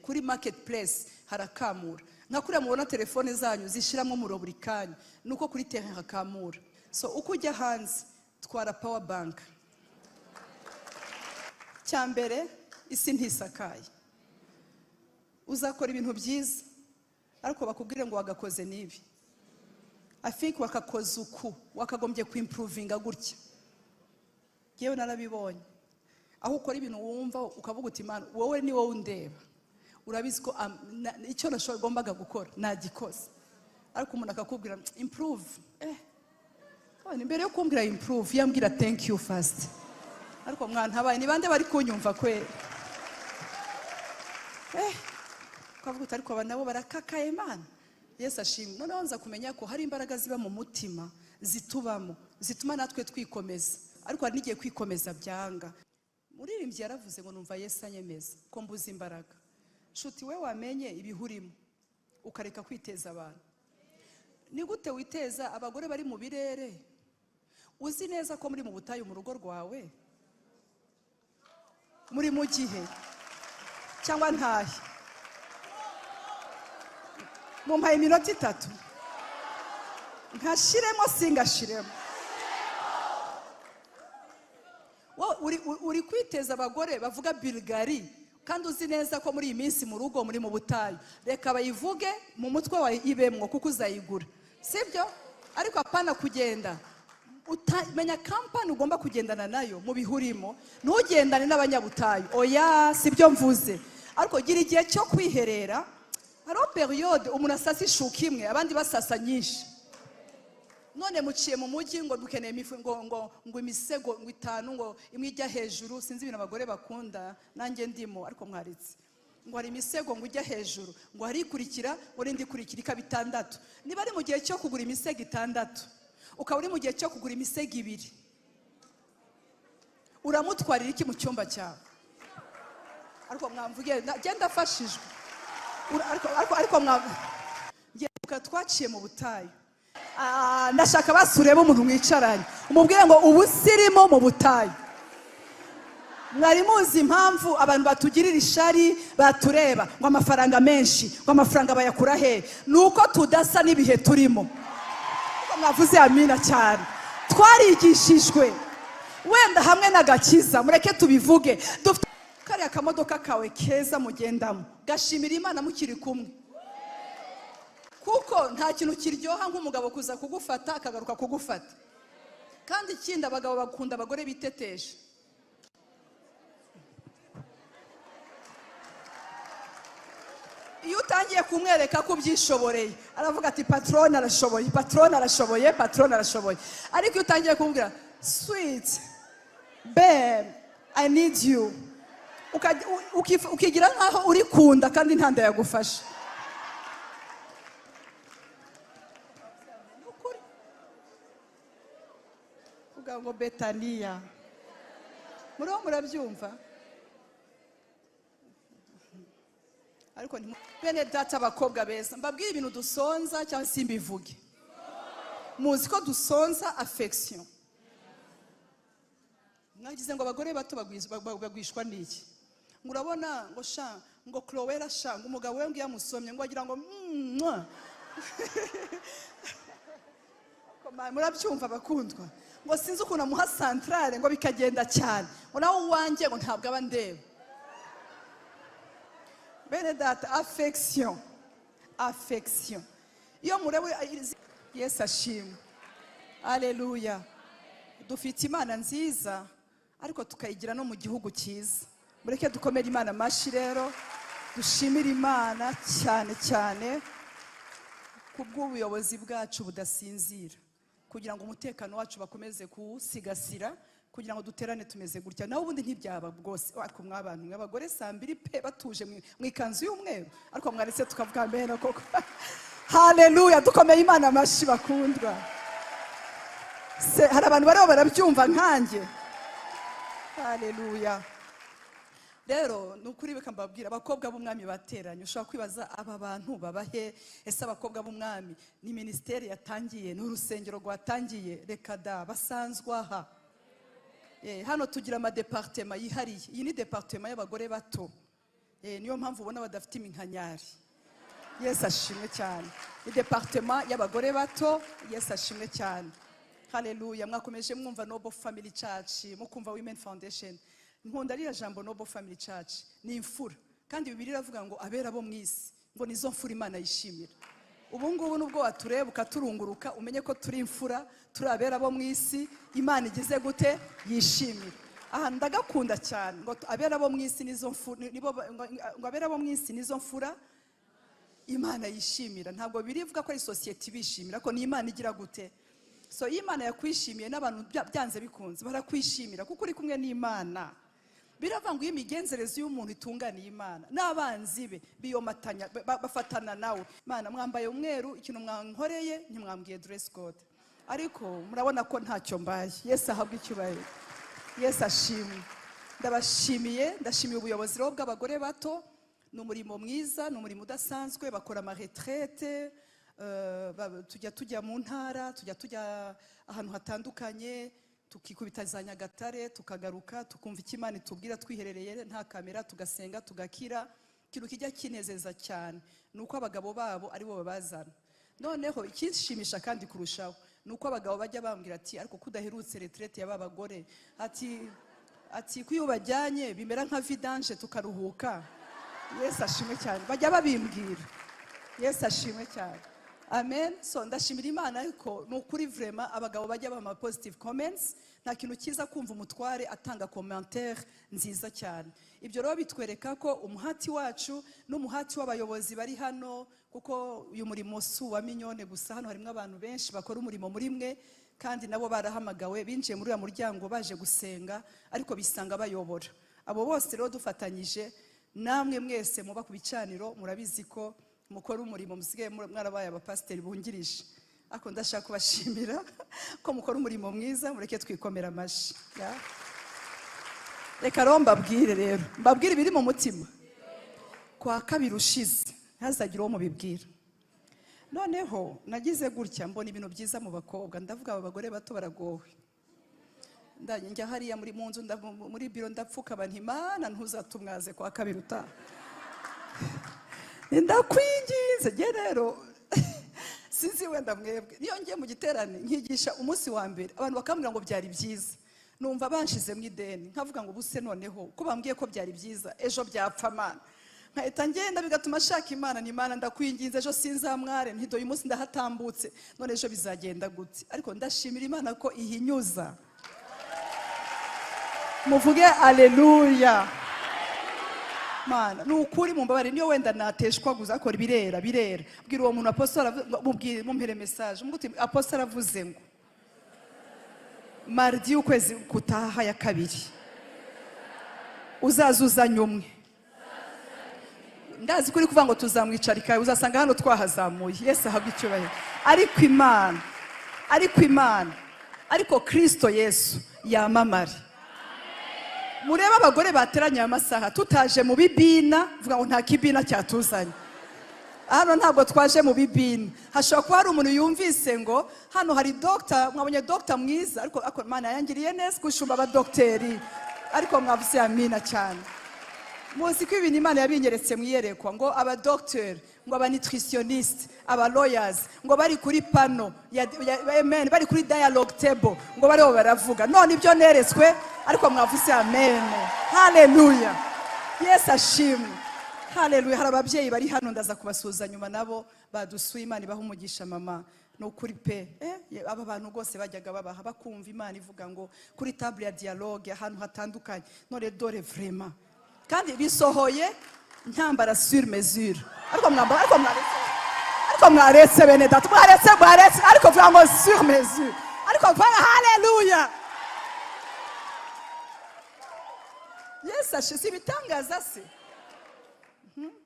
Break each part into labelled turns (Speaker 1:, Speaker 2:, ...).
Speaker 1: kuri marketplace harakamura. Nka kuriya mubona telefone zanyu zishiramo umuriro buri kanya, nuko kuri terrain hakamura. So uko ujya hanze twara power bank. Cyambere isi ntisakaye. Uzakora ibintu byiza ariko bakubwire ngo wagakoze nibi. I think wakakoze uku, wakagombye kuimprovinga gutya. Yewe narabibonye. Aho ukora ibintu wumva ukavuga uti Imana wowe ni wowe undeba. Urabizi ko icyo nashobora gukora nagikoze. Ariko umuntu akakubwira improve. Imbere yo kumbwira improve yambwira thank you first. Ariko mwana habaye ni bande bari kunyumva kwera. Ukavuga ariko abanabo barakakaye Imana. Yesu ashimwe. Noneho nza kumenya ko hari imbaraga ziba mu mutima zitubamo, zituma natwe twikomeza. Ariko hari n'igihe kwikomeza byanga. Muririmbyi yaravuze ngo numva Yesu anyemeza ko mbuza imbaraga. Shuti we wamenye ibihurimo ukareka kwiteza abantu. Ni gute witeza abagore bari mu birere? Uzi neza ko muri mu butayu mu rugo rwawe? Muri mu gihe cyangwa ntahe? Mumpaye iminota 3. Nkashiremo singashiremo. Uri kwiteza abagore bavuga Bulgari kandi uzi neza ko muri iyi minsi mu rugo muri mu butayu. Reka bayivuge mu mutwe wawe ibemwo kuko uzayigura. Sibyo? Ariko apana kugenda. Menya kampani ugomba kugendana nayo mu bihurimo. Ntugendane n'abanyabutayu. Oya, sibyo mvuze. Ariko gira igihe cyo kwiherera. Haro periode umuntu asasa ishuka imwe abandi basasa nyinshi. None muciye mu mujyi ngo dukeneye imifu ngo imisego ngo 5 ngo imwe ijya hejuru. Sinzi ibintu abagore bakunda nanjye ndimo ariko mwaritse. Ngo hari imisego ngo ijya hejuru ngo hari ikurikira ngo rindi kurikira ikaba 6. Niba ari mu gihe cyo kugura imisego 6 ukaba uri mu gihe cyo kugura imisego 2 uramutwarira iki mu cyumba cyawe? Ariko mwamvuge genda fashijwe. Ariko ngiye twaciye mu butayu. Ndashaka basureba umuntu mwicaranye umubwire ngo ubusirimo mu butayu. Mwari muzi impamvu abantu batugirira ishari batureba ngo amafaranga menshi ngo amafaranga bayakura he? Nuko tudasa n'ibihe turimo. Mwavuze amina cyane. Twarigishijwe wenda hamwe n'agakiza mureke tubivuge. Dufite kariya kamodoka kawe keza mugendamo gashimira Imana mukiri kumwe. Kuko nta kintu kiryoha nk'umugabo kuza kugufata akagaruka kugufata. Kandi ikindi abagabo bakunda abagore biteteje. Iyo utangiye kumwereka ko byishoboreye aravuga ati patron arashoboye, patron arashoboye, patron arashoboye. Ariko iyo utangiye kumubwira sweet babe I need you ukigira nkaho uri kunda kandi ntanda yagufasha. Ngo Betania muriho murabyumva? Ariko bene data abakobwa beza mbabwire ibintu dusonza cyangwa simbivuge. Muzi ko dusonza affection. Mwagize ngo abagore bato bagwishwa n'iki? Murabona ngo sha ngo Chloe sha ngo umugabo we ngo yamusomye ngo agira ngo murabyumva bakundwa? Ngo sinzi ukuntu amuha centrale ngo bikagenda cyane. Ngo nawe uwanjye ngo ntabwo aba ndeba. Bene data affection. Affection. Iyo murebe Yesu ashimwe. Haleluya. Dufite Imana nziza ariko tukayigira no mu gihugu cyiza. Mureke dukomere Imana amashi rero. Dushimira Imana cyane cyane kubw'ubuyobozi bwacu budasinzira. Kugira ngo umutekano wacu bakomeze kuwusigasira kugira ngo duterane tumeze gutya. Naho ubundi ntibyaba bwose ariko mwabantu mw'abagore 2 pe batuje mwikanzu y'umweru ariko mwaretse tukavuga mbere koko. Haleluya. Dukomeye Imana amashi bakundwa. Hari abantu bari barabyumva nkanjye. Haleluya. Rero nukuri beka mbabwira abakobwa b'umwami bateranye ushaka kwibaza aba bantu babahe. Ese abakobwa b'umwami ni ministeri yatangiye n'urusengero rwatangiye? Reka da basanzwe aha. Hano tugira ama departement yihariye. Iyi ni departement y'abagore bato. niyo mpamvu ubona badafite iminkanyari. Yesu ashimwe cyane. Departement y'abagore bato, Yesu ashimwe cyane. Haleluya. Mwakomeje mwumva Noble Family Church, mukumva Women Foundation. Nkunda rya jambo Noble Family Church ni imfura, kandi Bibiliya iravuga ngo abera bo mwisi ngo nizo mfura Imana yishimira. Ubu ngubu nubwo watureba ukaturunguruka umenye ko turi imfura, turi abera bo mwisi Imana igize gute yishimira. Aha ndagakunda cyane ngo abera bo mwisi nizo mfura, ngo abera bo mwisi nizo mfura Imana yishimira. Ntabwo birivuga ko ari society bishimira, ko ni Imana igira gute. So Imana yakwishimiye n'abantu byanze bikunze barakwishimira kuko uri kumwe n'Imana. Biravuga ngo imigenzereze y'umuntu itunganiye Imana, n'abanzi be biyomatanya bafatana nawe. Imana mwambaye umweru, ikintu mwankoreye ntimwambwiye dress code, ariko murabona ko ntacyo mbaye. Yesu ahabwe icyubahiro. Yesu ashimwe. Ndashimiye ubuyobozi bw'abagore bato. Ni umurimo mwiza, ni umurimo udasanzwe. Bakora ama retraite, tujya mu ntara, tujya ahantu hatandukanye, tukikubita za Nyagatare, tukagaruka tukumva icyo Imana itubwira twiherereye nta kamera, tugasenga tugakira. Ikintu kijya kinezeza cyane nuko abagabo babo ari bo babazana. Noneho ikishimisha kandi kurushaho nuko abagabo bajya bambwira ati ariko kudaherutse retraite y'aba bagore, ati kuyubajyanye bimera nka vidange tukaruhuka. Yesu ashimwe cyane. Bajya babimbwira. Yesu ashimwe cyane. Amen. So ndashimira Imana ariko nukuri vraiment abagabo bajya bama positive comments. Nta kintu kiza kumva umutware atanga commentaire nziza cyane. Ibyo rero bitwereka ko umuhati wacu n'umuhati w'abayobozi bari hano, kuko uyu murimo su wa minyone gusa, hano harimo abantu benshi bakora umurimo muri mwe, kandi nabo barahamagawe binjiye muri uyu muryango baje gusenga ariko bisanga bayobora. Abo bose rero dufatanyije, namwe mwese muba ku bicaniro murabizi ko mukora umurimo, musigaye mwarabaye abapasiteri bungirije. Ako ndashaka kubashimira ko mukora umurimo mwiza, mureke twikomera amashi. Reka rero mbabwire ibiri mu mutima. Kwa kabiri ushize ntazagire uwo mubibwira. Noneho nagize gutya mbona ibintu byiza mu bakobwa, ndavuga aba bagore bato baragowe. Njya hariya muri munzu muri biro ndapfuka abantu, Imana ntuzatumwaze kwa kabiri utaha. Ndakwinginze je rero sinzi wenda mwebwe niyo ngiye mu giterane nkigisha umunsi wa mbere abantu bakambwira ngo byari byiza, numva banshize mu ideni, nkavuga ngo buse noneho ko bambwiye ko byari byiza ejo byapfa Mana. Nkahita ngenda bigatuma shaka Imana, ni Imana ndakwinginze ejo sinzamware, ntido uyu munsi ndahatambutse, none ejo bizagenda gute. Ariko ndashimira Imana ko ihinyuza. Muvuge haleluya. Mana nukuri mumbabare niyo wenda nateshwa guza akora birera. Bwira uwo muntu apostle mumpere message umuti apostle avuze ngo mardi ukwezi kutaha ya kabiri uzazuzanya umwe. Ndazi kuri kuvuga ngo tuzamwicarika uzasanga hano twahazamuye. Yesu ahabwe icyubahiro. Ariko Kristo Yesu yamamare. Mureba abagore bateranye amasaha tutaje mu bibina, vuga ngo nta kibina cyatuzanye. Hano ntabwo twaje mu bibina. Hashobora kuba hari umuntu yumvise ngo hano hari doctor, mwabonye doctor mwiza, ariko Mana yangiriye neza gushumba abadokteri. Ariko mwavuze amina cyane. Muzi ko ibintu Imana yabinyeretse mwiyerekwa ngo aba doctor, ngo aba nutritionist, aba lawyers, ngo bari kuri pano amen, bari kuri dialogue table, ngo bari baravuga. None ibyo neretswe, ariko mwavuze amen. Haleluya. Yesu ashimwe. Haleluya. Hari ababyeyi bari hano ndaza kubasuza nyuma nabo badusuye. Imana ibaha umugisha mama. No kuri pe aba bantu gose bajyaga babaha bakumva Imana ivuga ngo kuri table ya dialogue ahantu hatandukanye. None dore vraiment kandi bisohoye ntambara sur mesure. Ariko mwaretse bene data, mwaretse ariko vuga ngo sur mesure. Ariko vuga haleluya. Yes ashisi bitangaza se.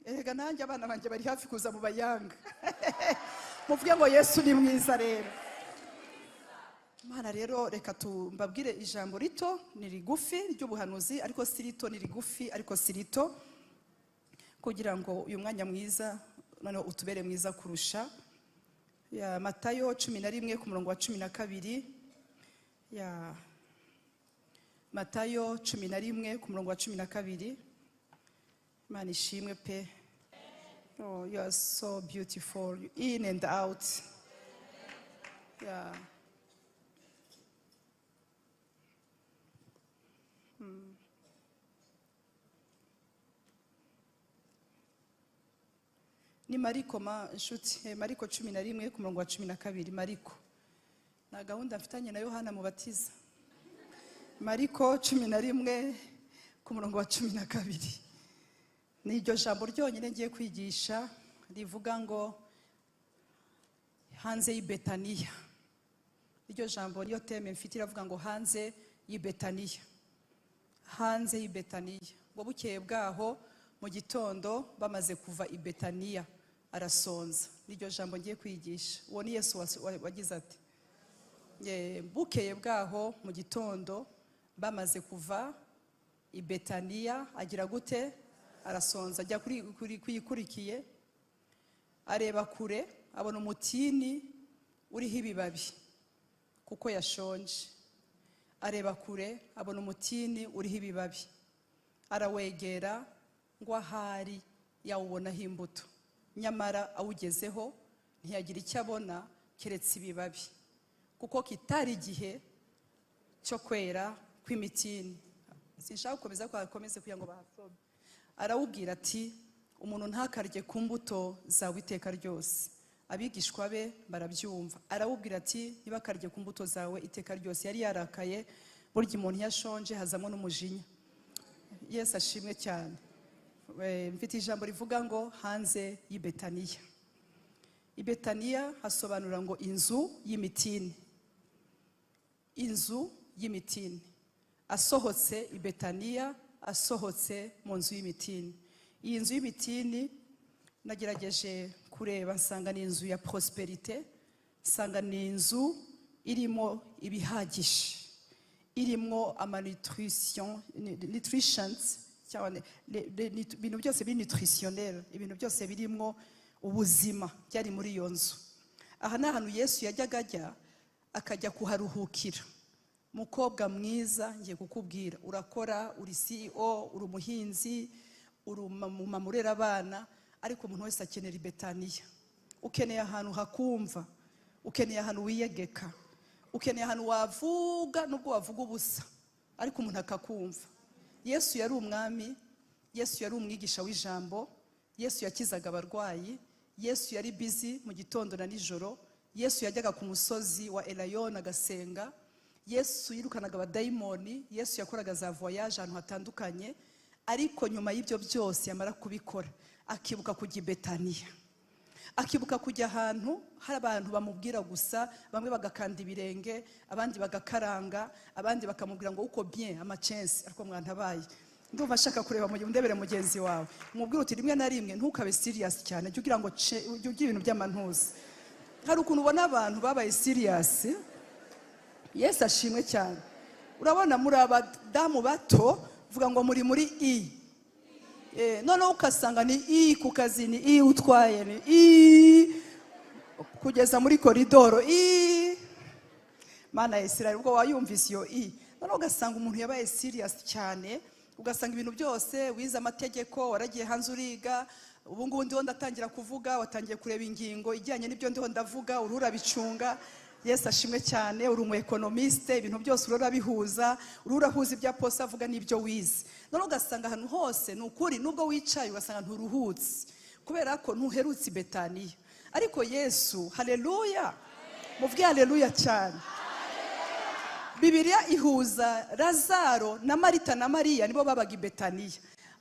Speaker 1: Erega nanjye abana banje bari hafi kuza mu bayanga. Muvuge ngo Yesu ni mwiza rero. Mana rero reka tumbabwire ijambo rito, ni rigufi ry'ubuhanuzi ariko sirito, ni rigufi ariko sirito, kugira ngo uyu mwanya mwiza noneho utubere mwiza kurusha. Ya Matayo 11 ku murongo wa 12. Ya Matayo 11 ku murongo wa 12. Imana ishimwe pe. Oh, you are so beautiful, in and out. Yeah. Ni Mariko nshuti, Mariko 11 ku murongo wa 12. Mariko na gahunda mfitanye na Yohana Mubatiza. Mariko 11 ku murongo wa 12. Ni iryo jambo ryonyine ngiye kwigisha rivuga ngo hanze y'Ibetaniya. Iryo jambo niyo teme mfite iravuga ngo hanze y'Ibetaniya. Hanze y'Ibetaniya. Ngo bukeye bwaho mu gitondo bamaze kuva Ibetaniya arasonza. Iryo jambo ngiye kwigisha. Uwo ni Yesu wagize ati. Bukeye bwaho mu gitondo bamaze kuva Ibetaniya agira gute? Arasonza. Ajya kuyikurikiye areba kure abona umutini uriho ibibabi kuko yashonje. Areba kure abona umutini uriho ibibabi, arawegera ngo ahari yawubonaho imbuto, nyamara awugezeho ntiyagira icyo abona keretse ibibabi, kuko kitari igihe cyo kwera kw'imitini. Sinshaka gukomeza ko akomeze kugira ngo bahasome. Arawubwira ati umuntu ntakarye ku mbuto zawe iteka ryose. Abigishwa be barabyumva. Arawubwira ati ntibakarye ku mbuto zawe iteka ryose. Yari yarakaye, burya umuntu yashonje hazamo n'umujinya. Yesu ashimwe cyane. Mfite ijambo rivuga ngo hanze y'Ibetaniya. Ibetaniya hasobanura ngo inzu y'imitini. Inzu y'imitini. Asohotse Ibetaniya, asohotse mu nzu y'imitini. Iyi nzu y'imitini nagerageje kureba nsanga ni inzu ya prosperite, nsanga ni inzu irimo ibihagije, irimo nutritions cyane, ibintu byose biri nutritionnel, ibintu byose birimo ubuzima byari muri iyo nzu. Aha ni ahantu Yesu yajyaga ajya akajya kuharuhukira. Mukobwa mwiza, ngiye kukubwira, urakora, uri CEO, uri umuhinzi, uri umumama urera abana, ariko umuntu wese akenera Ibetaniya. Ukeneye ahantu hakumva, ukeneye ahantu wiyegeka, ukeneye ahantu wavuga nubwo wavuga ubusa, ariko umuntu akakumva. Yesu yari umwami, Yesu yari umwigisha w'ijambo, Yesu yakizaga abarwayi, Yesu yari busy mu gitondo na nijoro, Yesu yajyaga ku musozi wa Elayon agasenga, Yesu yirukanaga abadayimoni, Yesu yakoraga za voyage ahantu hatandukanye, ariko nyuma y'ibyo byose yamara kubikora akibuka kujya Ibetaniya. Akibuka kujya ahantu hari abantu bamubwira gusa, bamwe bagakanda ibirenge, abandi bagakaranga, abandi bakamubwira ngo uko bien amachense, ariko mwantabaye. Ndumva ashaka kureba mu ndebere mugenzi wawe. Umubwira uti rimwe na rimwe ntukabe serious cyane, jya ugira ngo ujye ibintu by'amantuza. Hari ukuntu ubona abantu babaye serious. Yesu ashimwe cyane. Urabona muri abadamu bato vuga ngo muri I. Noneho ukasanga ni I ku kazi, ni I utwaye, ni I kugeza muri koridoro I. Mana ya Isirayeli, ubwo wayumvise iyo I. Noneho ugasanga umuntu yabaye serious cyane, ugasanga ibintu byose wize amategeko, waragiye hanze uriga, ubu ngubu ndiho ndatangira kuvuga, watangiye kureba ingingo ijyanye n'ibyo ndiho ndavuga, urura bicunga. Yesu ashimwe cyane, uri umu economiste, ibintu byose ururabihuza, ururahuza ibya posa avuga n'ibyo wize. None ugasanga ahantu hose ni ukuri, nubwo wicaye ugasanga nturuhutse, kubera ko ntuherutse Ibetaniya. Ariko Yesu, haleluya, muvuge haleluya cyane. Bibiliya ihuza Lazaro na Marita na Mariya, nibo babaga Ibetaniya.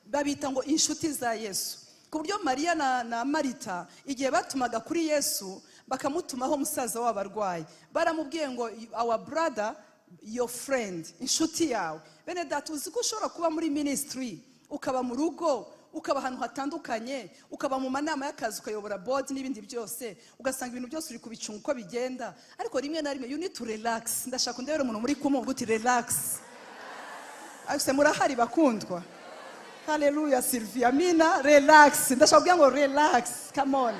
Speaker 1: Babita ngo inshuti za Yesu. Ku buryo Mariya na Marita igihe batumaga kuri Yesu bakamutumaho musaza w'abarwayi, baramubwiye ngo our brother, your friend, inshuti yawe. Bene data, uzi ko ushobora kuba muri ministry, ukaba mu rugo, ukaba ahantu hatandukanye, ukaba mu manama y'akazi, ukayobora board n'ibindi byose, ugasanga ibintu byose uri kubicunga uko bigenda, ariko rimwe na rimwe you need to relax. Ndashaka ndebera umuntu muri kumwe uti relax. Ase murahari bakundwa. Hallelujah Sylvia, amina, relax. Ndashaka kugira ngo relax, come on.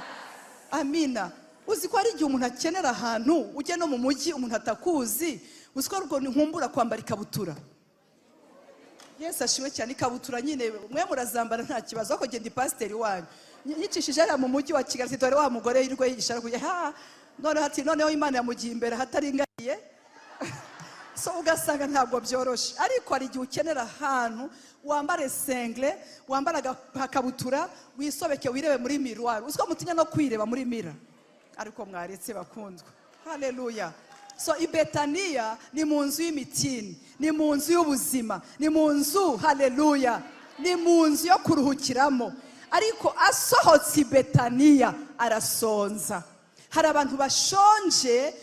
Speaker 1: Amina. Uzi ko ari igihe umuntu akenera ahantu, ujye no mu mujyi umuntu atakuzi, uzi ko rugo nkumbura kwambara ikabutura. Yesu ashimwe cyane. Ikabutura nyine mwe murazambara nta kibazo, ariko genda pasiteri wanyu nyicishije ari mu mujyi wa Kigali, dore wa mugore yirwe yigishara kujya noneho Imana yamugiye imbere hataringaniye so ugasanga ntabwo byoroshe. Ariko hari igihe ukenera ahantu wambare sengle, wambara akabutura, wisobeke, wirebe muri miroir. Uziko mutinya no kwireba muri mira, ariko mwaretse bakundwa. Haleluya. So i Betaniya ni mu nzu y'imitini, ni mu nzu y'ubuzima, ni mu nzu, haleluya, ni mu nzu yo kuruhukiramo. Ariko asohotse i Betaniya arasonza. Hari abantu bashonje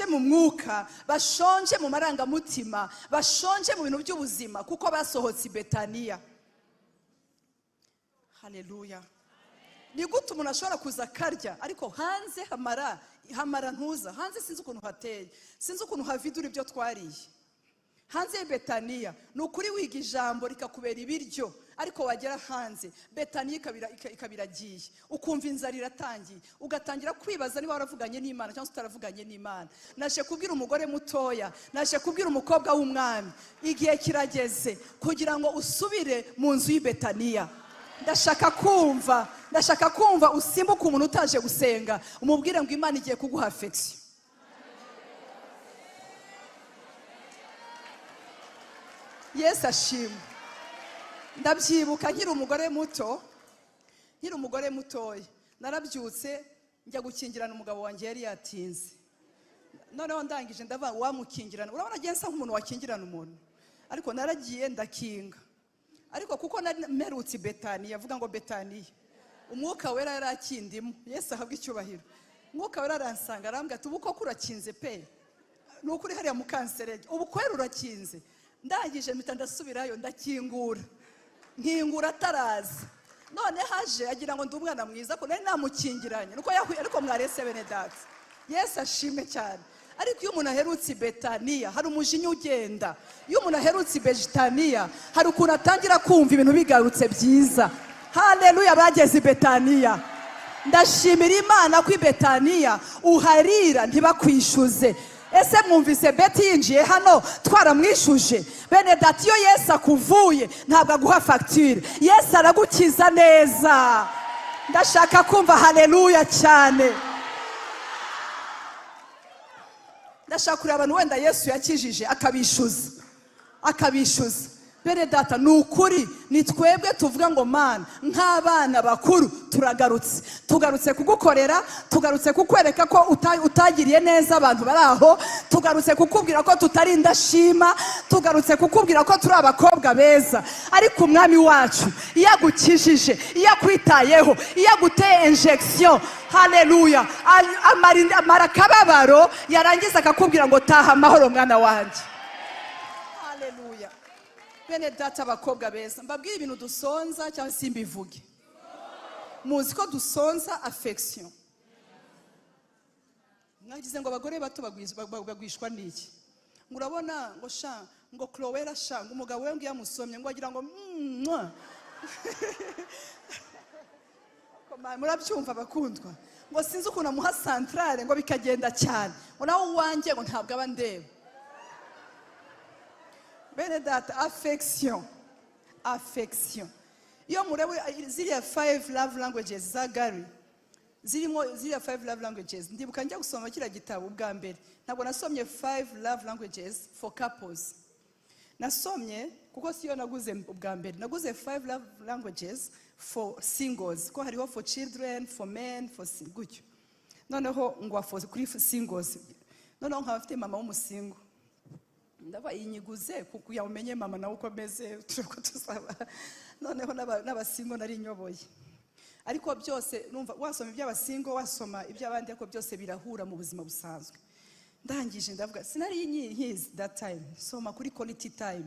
Speaker 1: mu mwuka, bashonje mu marangamutima, bashonje mu bintu by'ubuzima, kuko basohotse i Betaniya. Haleluya. Ni gute umuntu ashobora kuza karya, ariko hanze hamara ntuza, hanze sinzi ukuntu hateye, sinzi ukuntu havidura ibyo twariye. Hanze ya Betaniya ni ukuri wiga ijambo rikakubera ibiryo, ariko wagera hanze Betaniya ikabiragiye, ukumva inzara iratangiye, ugatangira kwibaza niba waravuganye n'Imana cyangwa utaravuganye n'Imana. Naje kubwira umugore mutoya, naje kubwira umukobwa w'umwami, igihe kirageze kugira ngo usubire mu nzu y'i Betaniya. Ndashaka kumva usimbuka umuntu utaje gusenga, umubwire ngo Imana igiye kuguha affection. Yesu ashimwe. Ndabyibuka nkiri umugore mutoya, narabyutse njya gukingirana umugabo wanjye yari yatinze. Noneho ndangije ndavuga wamukingirana, urabona gensa nk'umuntu wakingirana umuntu, ariko naragiye ndakinga. Ariko kuko merutse Betaniya, avuga ngo Betaniya, umwuka wera yarakindimo. Yesu ahabwa icyubahiro. Umwuka wera aransanga arambwira ati ubu koko urakinze pe, ni ukuri hariya mu kanserege, ubu kwera urakinze. Ndangije mpita ndasubirayo ndakingura, nkingura ataraza. None haje agira ngo ndi umwana mwiza, ko nari namukingiranye, nuko yahuye. Ariko mwarese bene data, Yesu ashimwe cyane. Ariko iyo umuntu aherutse i Betaniya hari umujinya ugenda. Iyo umuntu aherutse i Betaniya hari ukuntu atangira kumva ibintu bigarutse byiza. Haleluya. Bageze i Betaniya, ndashimira Imana ko i Betaniya uharira ntibakwishyuze. Ese mwumvise Beti yinjiye hano twaramwishuje? Bene data, iyo Yesu akuvuye ntabwo aguha facture, Yesu aragukiza neza. Ndashaka kumva haleluya cyane. Ndashaka kureba abantu wenda Yesu yakijije akabishyuza. Bene data, ni ukuri ni twebwe tuvuga ngo Mana, nk'abana bakuru tugarutse kugukorera, tugarutse kukwereka ko utagiriye neza abantu bari aho, tugarutse kukubwira ko tutari indashima, tugarutse kukubwira ko turi abakobwa beza. Ariko umwami wacu iyo agukijije, iyo akwitayeho, iyo aguteye injection, haleluya, amara akababaro, yarangiza akakubwira ngo taha amahoro mwana wanjye. Haleluya. Bene data, abakobwa beza, mbabwire ibintu dusonza cyangwa simbivuge. Muzi ko dusonza affection. Mwagize ngo abagore bato bagwishwa n'iki? Murabona ngo Cloera ngo umugabo we ngo yamusomye ngo agira ngo murabyumva bakundwa, ngo sinzi ukuntu amuha centrale ngo bikagenda cyane, ngo nawe uwanjye ngo ntabwo aba ndeba. Bene data, affection. Iyo murebe ziriya 5 love languages za Gary, zirimo ziriya 5 love languages, ndibuka njya gusoma kiriya gitabo ubwa mbere, ntabwo nasomye 5 love languages for couples. Nasomye kuko siyo naguze ubwa mbere, naguze 5 love languages for singles, ko hariho for children, for men, for gutyo. Noneho ngo for kuri singles, noneho nkabafite mama w'umusingo, ndaba inyiguze kuko yamenye mama nawe uko ameze, turiko tuzaba. Noneho n'abasingo nari nyoboye. Ariko byose numva wasoma iby'abasingo, wasoma iby'abandi, ariko byose birahura mu buzima busanzwe. Ndangije ndavuga sinari nkizi that time, soma kuri quality time.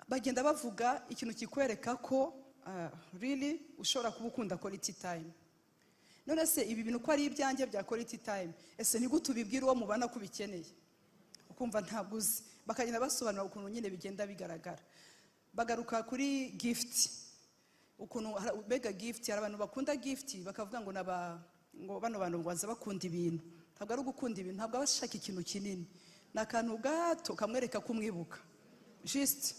Speaker 1: Bagenda bavuga ikintu kikwereka ko really ushobora kuba ukunda quality time. None se ibi bintu ko ari ibyanjye bya quality time, ese ni gute ubibwira uwo mubana kubikeneye? Ukumva ntabwo uzi. Bakagenda basobanura ukuntu nyine bigenda bigaragara. Bagaruka kuri gift, ukuntu bega gift, hari abantu bakunda gift bakavuga ngo ngo bano bantu baza bakunda ibintu. Ntabwo ari ugukunda ibintu, ntabwo abashaka ikintu kinini, nakantu gato kamwereka kumwibuka. juste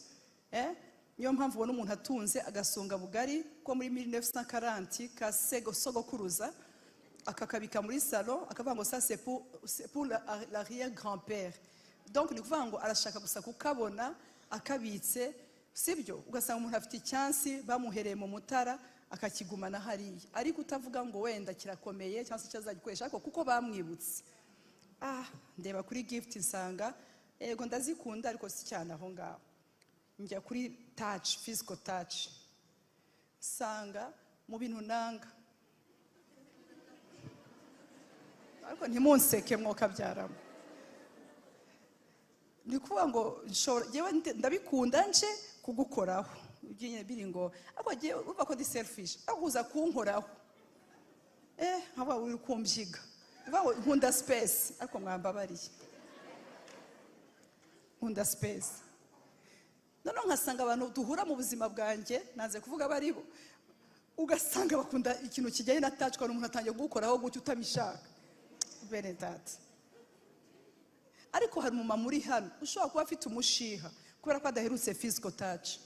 Speaker 1: niyo mpamvu ubona umuntu atunze agasonga bugari ko muri 1940 ka sogokuruza akakabika muri salon akavuga ngo ça c'est pour l'arrière grand-père. Donc ni kuvuga ngo arashaka gusa kukabona akabitse, sibyo? Ugasanga umuntu afite icyansi bamuhereye mu mutara akakigumana hariya, ariko utavuga ngo wenda kirakomeye cyangwa se cyazagikoresha ariko kuko bamwibutse. Ndeba kuri gift nsanga yego ndazikunda ariko si cyane aho ngaho. Njya kuri touch, physical touch, sanga mu bintu nanga, ariko ntimunseke mwokabyaramo. Ni kuvuga ngo yewe ndabikunda nje kugukoraho biri ngo ariko giye uva ko di selfish akuza kunkoraho nkaba uri kumbyiga bawo nkunda space ariko mwambabariye nkunda space none nkasanga abantu duhura mu buzima bwanjye naze kuvuga bari bo ugasanga bakunda ikintu kijyanye na touch ko umuntu atangiye gukoraho gutyo utabishaka bene that. Ariko hari umumama uri hano ushobora kuba afite umushiha kubera ko adaherutse physical touch,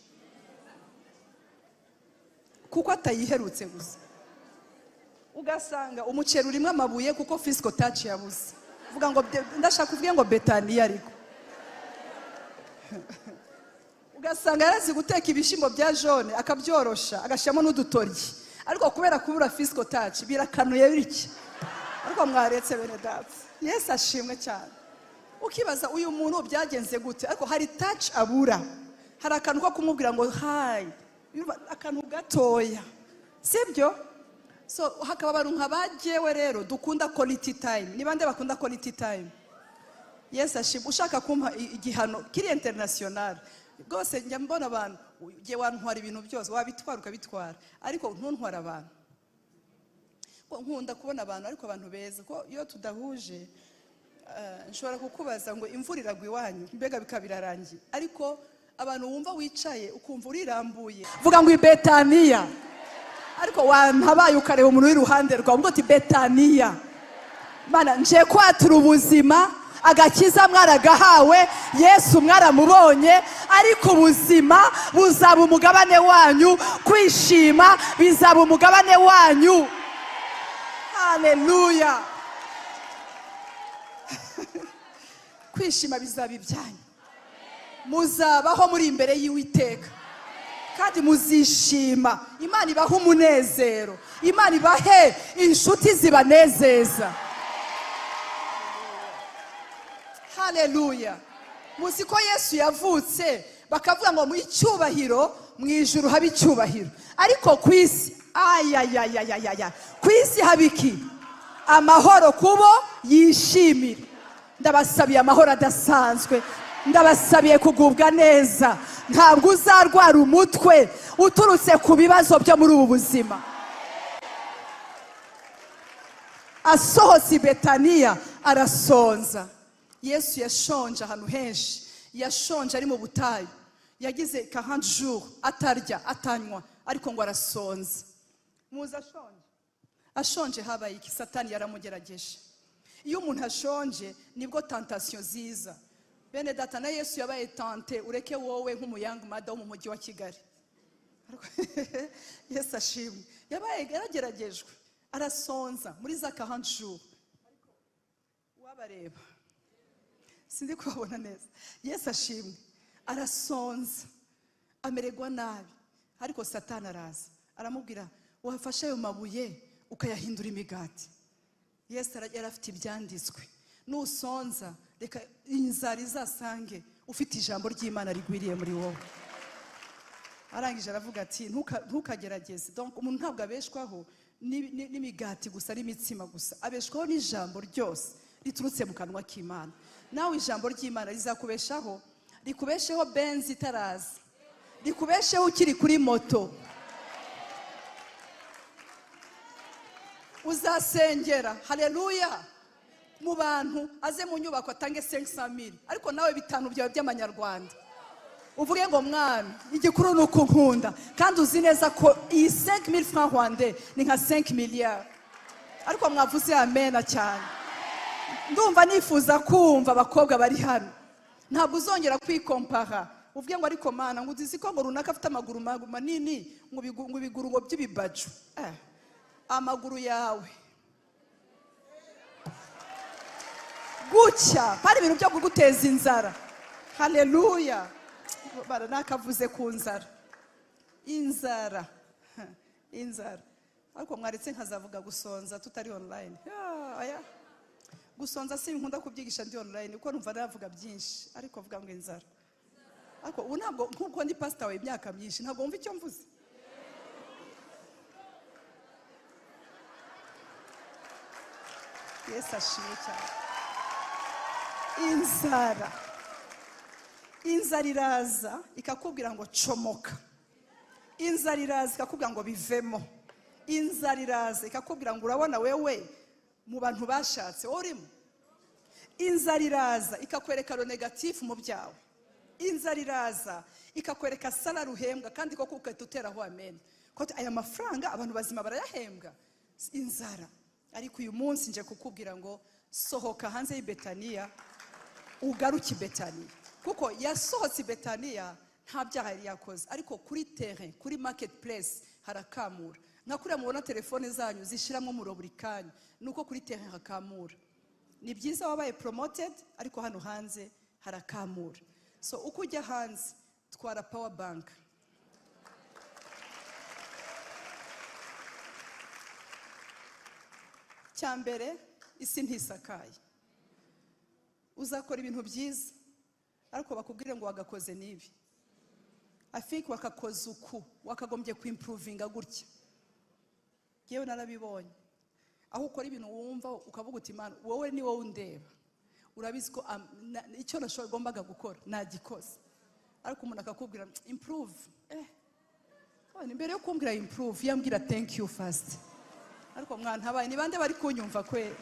Speaker 1: kuko atayiherutse gusa. Ugasanga umuceri urimo amabuye kuko physical touch yabuze. Vuga ngo ndashaka kuvuga ngo Betania ariko. Ugasanga yarazi guteka ibishimbo bya jaune akabyorosha agashamo n'udutoryi, ariko kubera kubura physical touch birakanuye biriki. Ariko mwaretse bene data. Yesu ashimwe cyane. Ukibaza uyu muntu byagenze gute, ariko hari touch abura, hari akantu ko kumubwira ngo hi, akantu gatoya, sibyo? So hakaba abantu nkabajewe rero dukunda quality time. Ni bande bakunda quality time? Yes ashimwe. Ushaka kumpa igihano kiri international rwose njya mbona abantu ugiye wantwara ibintu byose wabitwara ukabitwara, ariko ntuntwara abantu. Ko nkunda kubona abantu ariko abantu beza ko iyo tudahuje nshobora kukubaza ngo imvura iragwa iwanyu mbega bikabirarangiye, ariko abantu wumva wicaye ukumva urirambuye vuga ngo Betania, ariko wantabaye ukareba umuntu w'iruhande rwawe ngo uti Betania. Mana nje kwatura ubuzima, agakiza mwaragahawe, Yesu mwaramubonye, ariko ubuzima buzaba umugabane wanyu, kwishima bizaba umugabane wanyu. Haleluya. Kwishima bizaba ibyanyu, muzabaho muri imbere y'Uwiteka kandi muzishima. Imana ibahe umunezero, Imana ibahe inshuti zibanezeza. Haleluya. Muzi ko Yesu yavutse bakavuga ngo mu icyubahiro mu ijuru haba icyubahiro, ariko ku isi ku isi habiki amahoro kubo yishimira. Ndabasabiye amahoro adasanzwe, ndabasabiye kugubwa neza. Ntabwo uzarwara umutwe uturutse ku bibazo byo muri ubu buzima. Asohotse Betania arasonza. Yesu yashonje ahantu henshi, yashonje ari mu butayu, yagize 40 jours atarya atanywa, ariko ngo arasonza. Muza ashonje habaye iki? Satani yaramugerageje. Iyo umuntu ashonje nibwo tentation ziza. Bene data na Yesu yabaye tante, ureke wowe nk'umuyang mada wo mu mujyi wa Kigali. Yesu ashimwe. Yabaye yarageragejwe, arasonza muri za 40 jours. Wabareba sindi kubabona neza. Yesu ashimwe, arasonza amererwa nabi, ariko Satani araza aramubwira wafashe ayo mabuye ukayahindura imigati. Yesu yarafite ibyanditswe, nusonza reka inzara izasange ufite ijambo ry'Imana rigwiriye muri wowe. Arangije aravuga ati ntukagerageze. Donc umuntu ntabwo abeshwaho n'imigati gusa n'imitsima gusa, abeshwaho n'ijambo ryose riturutse mu kanwa k'Imana. Nawe ijambo ry'Imana rizakubeshaho, rikubesheho benzi itaraza, rikubesheho ukiri kuri moto. Uzasengera, haleluya, mu bantu aze mu nyubako atange 500,000, ariko nawe bitanu byawe by'amanyarwanda uvuge ngo mwami igikuru nuko nkunda, kandi uzi neza ko iyi 5,000 francs rwandais ni nka 5 miliyari. Ariko mwavuze amena cyane. Ndumva nifuza kumva abakobwa bari hano, ntabwo uzongera kwikompara uvuge ngo ariko mana ngo uzi ko ngo runaka afite amaguru manini ngo ibiguru ngo by'ibibaju amaguru yawe gucya hari ibintu byo kuguteza inzara. Haleluya. Nakavuze ku nzara. Inzara. Ariko mwaretse nkazavuga gusonza tutari online. Aya. Gusonza si nkunda kubyigisha ndi online kuko numva navuga byinshi ariko vuga ngo inzara. Ariko ubu ntabwo nkuko ndi pastor w'imyaka myinshi ntabwo wumva icyo mvuze. Yesu ashimwe cyane. Inzara iraza ikakubwira ngo comoka. Inzara iraza ikakubwira ngo bivemo. Inzara iraza ikakubwira ngo urabona wewe mu bantu bashatse urimo. Inzara iraza ikakwereka ro negative mu byawe. Inzara iraza ikakwereka sala ruhembwa kandi koko ukatuteraho amen. Ko aya mafaranga abantu bazima barayahembwa. Inzara. Ariko uyu munsi nje kukubwira ngo sohoka hanze y'Ibetaniya ugaruke Betaniya. Kuko yasohotse Betaniya nta byaha yari yakoze ariko kuri terrain kuri marketplace harakamura. Nakure mubona telefone zanyu zishiramo umuro buri kanya nuko kuri terrain hakamura. Ni byiza wabaye promoted ariko hano hanze harakamura. So uko ujya hanze twara power bank. Cyambere isi ntisakaye. Uzakora ibintu byiza ariko bakubwire ngo wagakoze nibi. I think wakakoze uku wakagombye kuimprovinga gutya. Yewe narabibonye. Aho ukora ibintu wumva ukavuga uti Imana wowe ni wowe undeba. Urabizi ko icyo nashoboye gombaga gukora nagikoze. Ariko umuntu akakubwira improve. Mbere yo kumbwira improve yambwira thank you first. Ariko mwana habaye ni bande bari kunyumva kwe.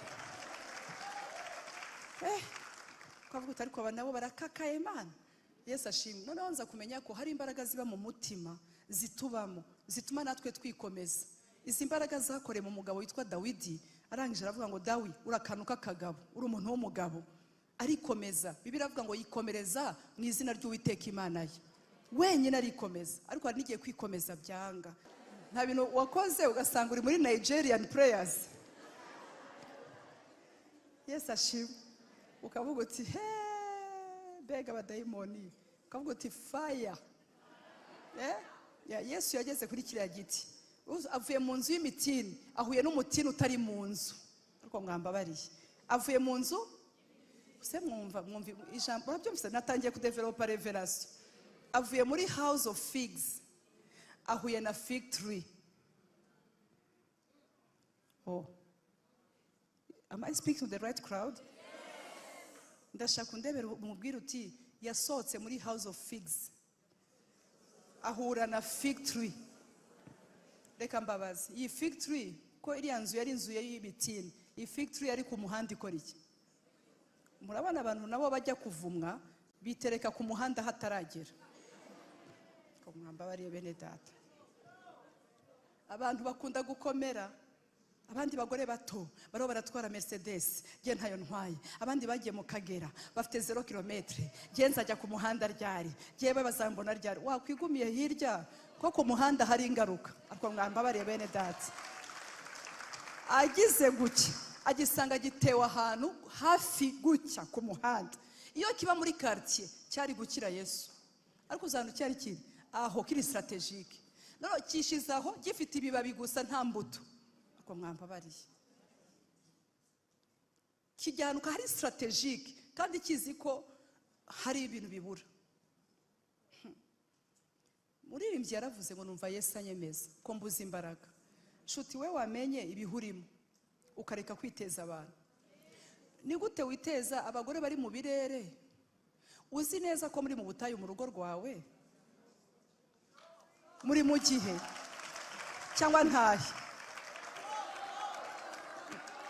Speaker 1: Ukavuga uti ariko nabo barakakaye Imana. Yesu ashimwe. Noneho nza kumenya ko hari imbaraga ziba mu mutima zitubamo zituma natwe twikomeza. Izi mbaraga zakore mu mugabo witwa Dawidi arangije aravuga ngo Dawi urakanuka kagabo uri umuntu w'umugabo arikomeza. Bibiliya avuga ngo yikomereza mu izina ry'Uwiteka Imana ye. Wenyine arikomeza ariko hari nigiye kwikomeza byanga. Nta bintu wakoze ugasanga uri muri Nigerian prayers. Yesu ashimwe. Ukavuga uti bega abadayimoni. Ukavuga uti fire. Yesu yageze kuri kiriya giti. Avuye mu nzu y'imitini ahuye n'umutini utari mu nzu. Ariko mwambabariye. Avuye mu nzu se mwumva ijambo urabyumvise natangiye kudevelopa revelation. Avuye muri house of figs ahuye na fig tree. Am I speaking to the right crowd? Ndashaka undebera umubwira uti yasohotse muri house of figs ahura na fig tree. Reka mbabazi iyi fig tree ko iri nzu yari inzu y'ibitini. Iyi fig tree yari ku muhanda ikora iki? Murabana abantu nabo bajya kuvumwa bitereka ku muhanda hataragera. Ko mwambabariye bene data. Abantu bakunda gukomera. Abandi bagore bato baro baratwara Mercedes je ntayo ntwaye. Abandi bagiye mu Kagera bafite 0 km. Je nzajya ku muhanda ryari. Jewe bazambona ryari. Wakwigumiye hirya ko ku muhanda hari ingaruka. Ariko mwambabariye bene data. Agize gucya agisanga gitewe ahantu hafi gucya ku muhanda. Iyo kiba muri quartier cyari gukira Yesu. Ariko uzantu cyari kiri aho kiri strategique. None kishizaho gifite ibibabi gusa nta mbuto. Ariko mwambabariye. Kijyanuka hari strategique kandi kizi ko hari ibintu bibura. Muririmbyi yaravuze ngo numva Yesu anyemeza ko mbuza imbaraga. Shuti we wamenye ibihurimo ukareka kwiteza abantu. Ni gute witeza abagore bari mu birere? Uzi neza ko muri mu butayu mu rugo rwawe muri mu gihe cyangwa ntahe.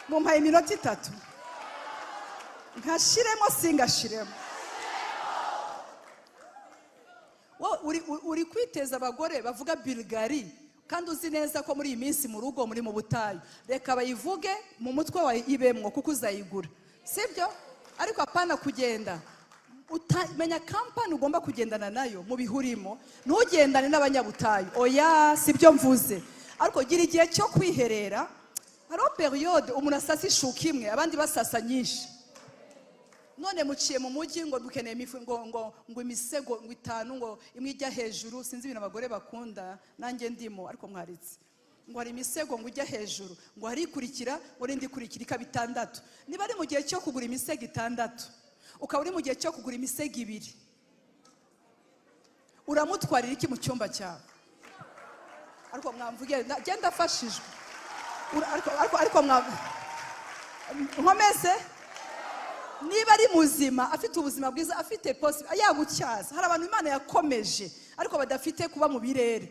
Speaker 1: Mumpaye iminota 3 nkashiremo singashiremo. Uri kwiteza abagore bavuga Bulgari kandi uzi neza ko muri iyi minsi mu rugo muri mu butayu. Reka bayivuge mu mutwe wa ibemwo kuko uzayigura. Sibyo? Ariko apana kugenda utamenya kampani ugomba kugendana nayo mu bihurimo, ntugendane n'abanyabutayu. Oya, sibyo mvuze. Ariko gira igihe cyo kwiherera. Hariho periode umuntu asasa ishuka imwe, abandi basasa nyinshi. None muciye mu mujyi ngo dukeneye imifu ngo imisego ngo 5 ngo imwe ijya hejuru, sinzi ibintu abagore bakunda, nanjye ndimo ariko mwaritse. Ngo hari imisego ngo ijya hejuru, ngo hari ikurikira, ngo rindi kurikira ikaba 6. Niba ari mu gihe cyo kugura imisego 6, ukaba uri mu gihe cyo kugura imisego 2, uramutwarira iki mu cyumba cyawe? Ariko mwamvuge genda afashijwe. Ariko nkomeze niba ari muzima, afite ubuzima bwiza, afite possible yagutyaza. Hari abantu Imana yakomeje ariko badafite kuba mu birere.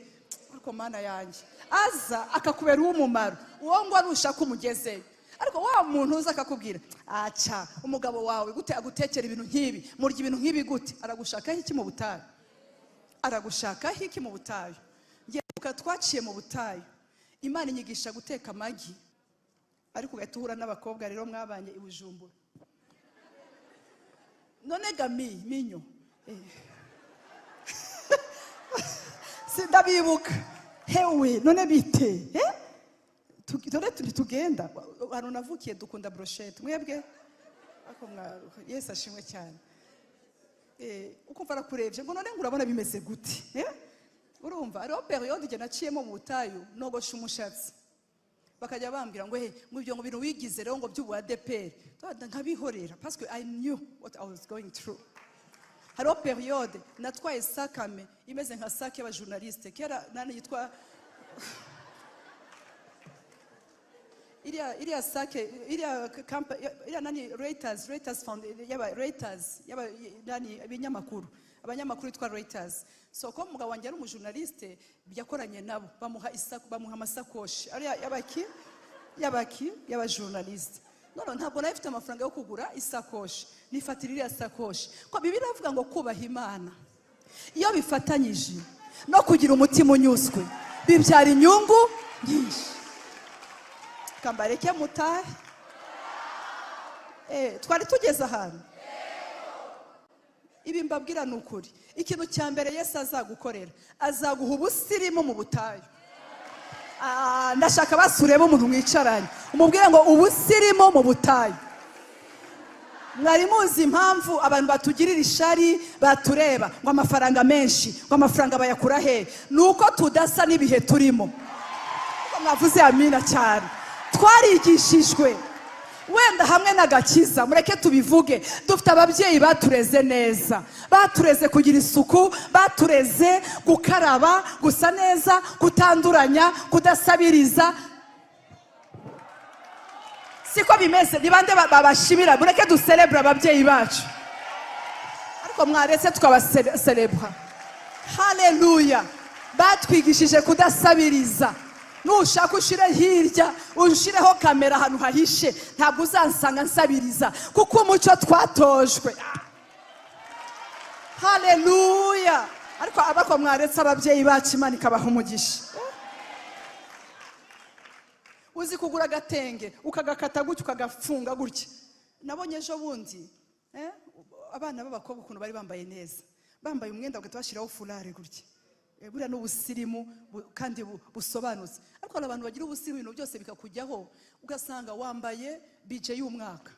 Speaker 1: Ariko Mana yanjye aza akakubera uw'umumaro, uwo ngo arusha kumugeze. Ariko wa muntu uza akakubwira acha umugabo wawe gute agutekera ibintu nk'ibi, murya ibintu nk'ibi gute? Aragushakaho iki mu butayu? Aragushakaho iki mu butayu? Ngiye twaciye mu butayu, Imana inyigisha guteka amagi, ariko ugahita uhura n'abakobwa rero mwabanye i Bujumbura. None gami minyo sindabibuka hewe none bite dore tugenda hano navukiye dukunda brochette mwebwe ako Yesu ashimwe cyane ukumva arakurebye ngo none ngurabona bimeze gute urumva ariho periode je naciyemo mu butayu nogosha umushatsi bakajya bambwira ngo ngo ibyo ngo bintu wigize rero ngo by'ubu ADPR nkabihorera parce que I knew what I was going through. Hariho periode natwaye sakame imeze nka sake y'aba journaliste kera nani yitwa iria sake iria nani Reuters found yaba nani ibinyamakuru abanyamakuru yitwa Reuters. So ko mugabo wanjye ari umujournaliste byakoranye nabo bamuha amasakoshi ari yabaki yaba journaliste. None ntabwo nafite amafaranga yo kugura isakoshi, nifatira iriya sakoshi. Ko Bibiliya ivuga ngo kubaha Imana iyo bifatanyije no kugira umutima unyuzwe bibyara inyungu nyinshi. Kambareke mutahe twari tugeze ahantu ibi mbabwira nukuri. Ikintu cya mbere Yesu azagukorera, azaguha ubusirimu mu butayu. Ndashaka basureba umuntu mwicaranye umubwire ngo ubusirimu mu butayu. Mwari muzi impamvu abantu batugirira ishari batureba ngo amafaranga menshi, ngo amafaranga bayakura he? Nuko tudasa n'ibihe turimo. Mwavuze amina cyane. Twarigishijwe wenda hamwe n'agakiza, mureke tubivuge, dufite ababyeyi batureze neza, batureze kugira isuku, batureze gukaraba, gusa neza, kutanduranya, kudasabiriza. Siko bimeze, ni bande babashimira, mureke ducelebre ababyeyi bacu. Ariko mwaretse tukabacelebra. Haleluya. Batwigishije kudasabiriza. Nushaka ushire hirya, ushireho kamera ahantu hahishe, ntabwo uzansanga nsabiriza kuko umuco twatojwe. Haleluya. Ariko abako mwaretse ababyeyi bacu Imana ikabaha umugisha. Uzi kugura gatenge ukagakata gutyo ukagafunga gutya. Nabonye ejo bundi abana b'abakobwa ukuntu bari bambaye neza, bambaye umwenda ugahita bashiraho fulare gutya. Buriya n'ubusirimu kandi busobanutse. Ariko abantu bagira ubusirimu ibintu byose bikakujyaho ugasanga wambaye budget y'umwaka.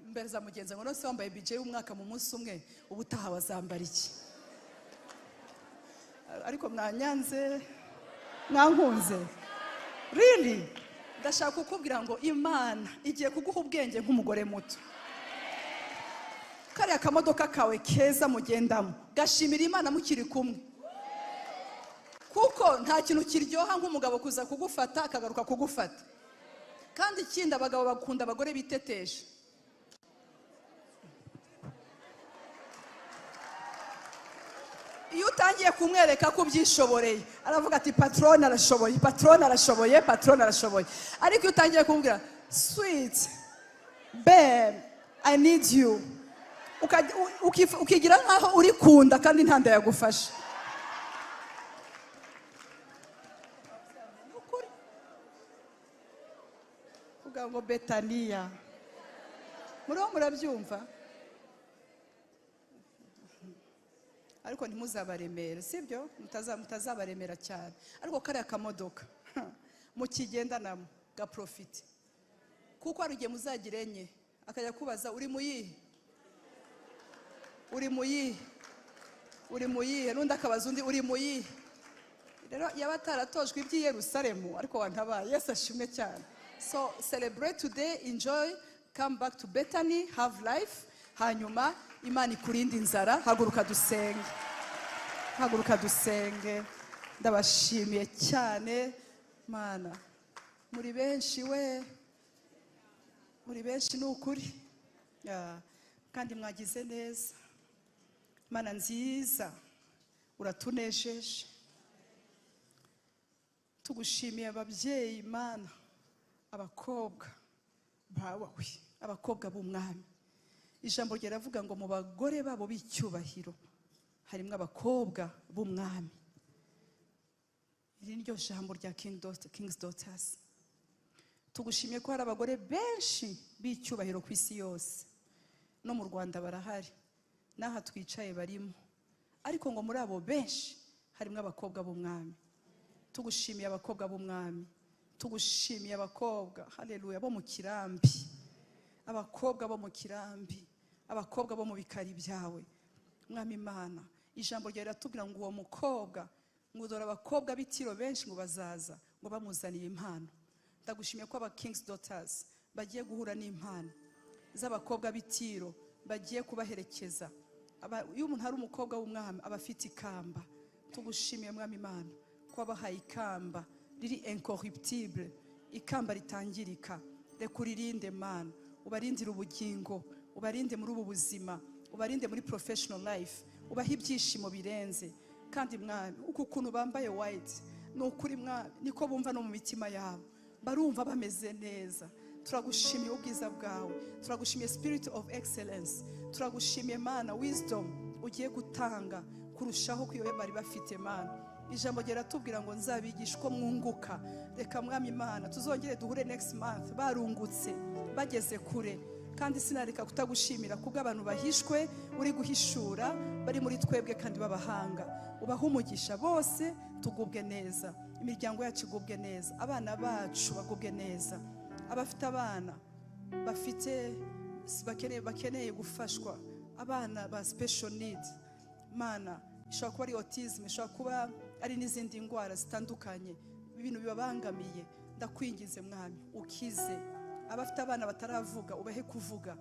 Speaker 1: Mbereza mugenza ngo nose wambaye budget y'umwaka mu munsi umwe ubutaha wazambara iki? Ariko mwanyanze mwankunze really. Ndashaka kukubwira ngo Imana igiye kuguha ubwenge nk'umugore muto. Kariya kamodoka kawe keza mugendamo gashimira Imana mukiri kumwe, kuko nta kintu kiryoha nk'umugabo kuza kugufata akagaruka kugufata. Kandi ikindi abagabo bakunda abagore biteteje. Iyo utangiye kumwereka ko byishoboreye aravuga ati patron arashoboye, patron arashoboye, patron arashoboye. Ariko iyo utangiye kumubwira sweet babe I need you, ukigira nkaho uri kunda kandi ntanda yagufasha. vuga ngo Betania. Muriho murabyumva? Ariko ntimuzabaremere, sibyo? Mutazabaremera cyane. Ariko kariya kamodoka mukigendanamo gaprofite. Kuko hari igihe muzagira enye akajya kubaza uri muyihe? Uri muyihe? N'undi akabaza undi uri muyihe? Rero yabataratojwe iby'i Yerusalemu ariko wantabaye. Yesu ashimwe cyane. So celebrate today, enjoy, come back to Bethany, have life. Hanyuma Imana ikurinde inzara. Haguruka dusenge. Ndabashimiye cyane Mana. Muri benshi n'ukuri. Kandi mwagize neza. Mana nziza, uratunejeje. Tugushimiye ababyeyi Mana, abakobwa bawe, abakobwa b'umwami. Ijambo ryaravuga ngo mu bagore babo b'icyubahiro harimo abakobwa b'umwami. Iri niryo jambo rya King's Daughters. Tugushimiye ko hari abagore benshi b'icyubahiro ku isi yose. No mu Rwanda barahari. Naha twicaye barimo. Ariko ngo muri abo benshi harimo abakobwa b'umwami. Tugushimiye abakobwa b'umwami. Tugushimiye abakobwa, haleluya, bo mu kirambi. Abakobwa bo mu kirambi. Abakobwa bo mu bikari byawe. Mwami Imana, ijambo ryawe riratubwira ngo uwo mukobwa, ngo dore abakobwa b'itiro benshi ngo bazaza, ngo bamuzaniye impano. Ndagushimiye ko aba King's Daughters bagiye guhura n'impano z'abakobwa b'itiro, bagiye kubaherekeza. Iyo umuntu ari umukobwa w'umwami aba afite ikamba. Tugushimiye Mwami Imana ko wabahaye ikamba riri incorruptible, ikamba ritangirika. Reka uririnde Mana, ubarindire ubugingo, ubarinde muri ubu buzima, ubarinde muri professional life, ubahe ibyishimo birenze. Kandi Mwami, uko ukuntu bambaye white, n'ukuri Mwami niko bumva no mu mitima yabo, barumva bameze neza. Turagushimiye ubwiza bwawe, turagushimiye spirit of excellence, turagushimiye Mana wisdom ugiye gutanga kurushaho kuyo bari bafite Mana. Ijambo ryaratubwira ngo nzabigisha uko mwunguka. Reka Mwami Imana tuzongere duhure next month barungutse, bageze kure. Kandi sinareka kutagushimira kubwo abantu bahishwe uri guhishura bari muri twebwe kandi babahanga. Ubaha umugisha bose, tugubwe neza, imiryango yacu igubwe neza, abana bacu bagubwe neza. Abafite abana bafite bakeneye gufashwa, abana ba special need Mana, ishobora kuba ari autism, ishobora kuba ari n'izindi ndwara zitandukanye, ibintu bibabangamiye. Ndakwingize Mwami ukize. Abafite abana bataravuga ubahe kuvuga,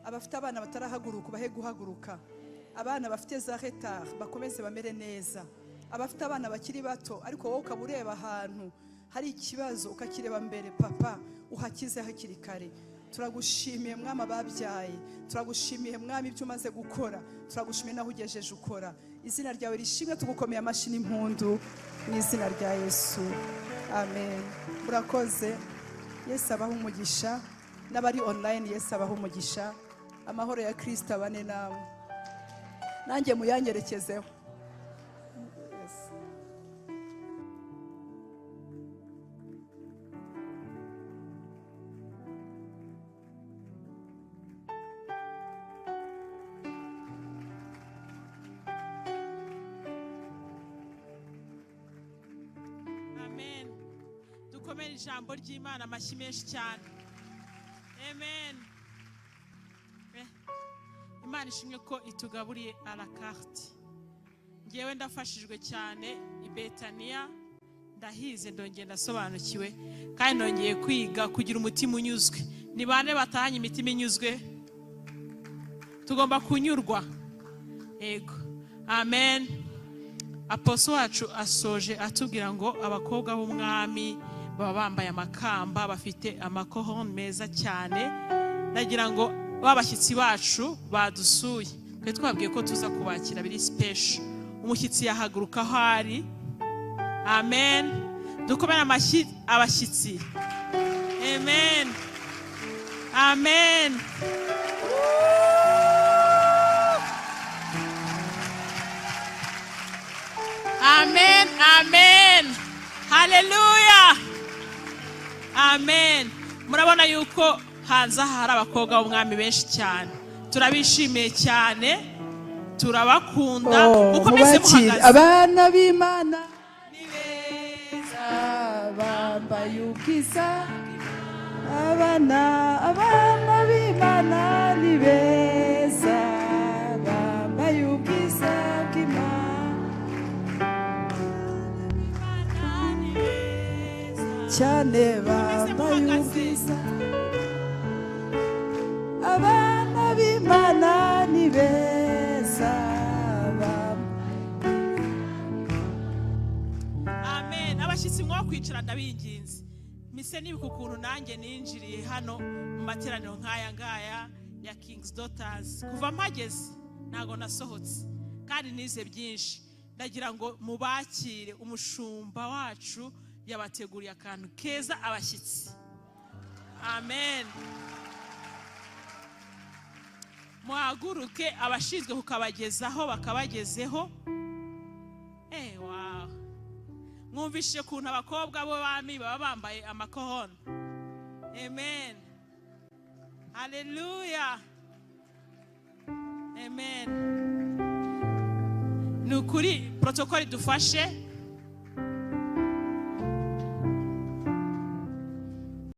Speaker 1: abafite abana batarahaguruka ubahe guhaguruka, abana bafite za retard bakomeze bamere neza, abafite abana bakiri bato ariko wowe ukabureba ahantu hari ikibazo ukakireba mbere, papa uhakize hakiri kare. Turagushimiye Mwami ababyaye, turagushimiye Mwami ibyo umaze gukora, turagushimiye naho ugejeje ukora. Izina ryawe rishimwe, tugukomeye amashyi n'impundu mu izina rya Yesu, amen. Murakoze. Yesu abaha umugisha, n'abari online Yesu abaha umugisha. Amahoro ya Kristo abane nawe, nanjye muyanyerekezeho.
Speaker 2: Dukomere ijambo ry'Imana amashyi menshi cyane. Amen. Imana ishimwe ko itugaburiye à la carte. Ngewe ndafashijwe cyane i Betania, ndahize ndongera ndasobanukiwe kandi nongeye kwiga kugira umutima unyuzwe. Ni bane batahanye imitima inyuzwe, tugomba kunyurwa. Ego. Amen. Apostle wacu asoje atubwira ngo abakobwa b'umwami baba bambaye amakamba, bafite amakorone meza cyane. Nagira ngo babashyitsi bacu badusuye, twe twabwiye ko tuza kubakira biri special. Umushyitsi yahaguruka aho ari. Amen. Dukomere amashyi abashyitsi. Amen. Amen. Amen. Amen. Hallelujah. Amen. murabona yuko hanze aha hari abakobwa b'umwami benshi cyane, turabishimiye cyane, turabakunda uko meze muhagaze.
Speaker 1: Abana b'Imana ni beza bambaye ubwiza, abana b'Imana ni beza bambaye ubwiza bw'Imana cyane, bambaye ubwiza. Abana b'Imana ni beza.
Speaker 2: Amen. Abashyitsi mwo kwicara ndabinginze. Mise nibuka ukuntu nanjye ninjiriye hano mu materaniro nk'aya ngaya ya King's Daughters. Kuva mpageze ntago nasohotse kandi nize byinshi. Ndagira ngo mubakire, umushumba wacu yabateguriye akantu keza abashyitsi. Amen. Muhaguruke abashinzwe kukabagezaho bakabagezeho. Wow. Mwumvishije ukuntu abakobwa bo bami baba bambaye amakohono. Amen. Hallelujah. Amen. Nukuri protokoli dufashe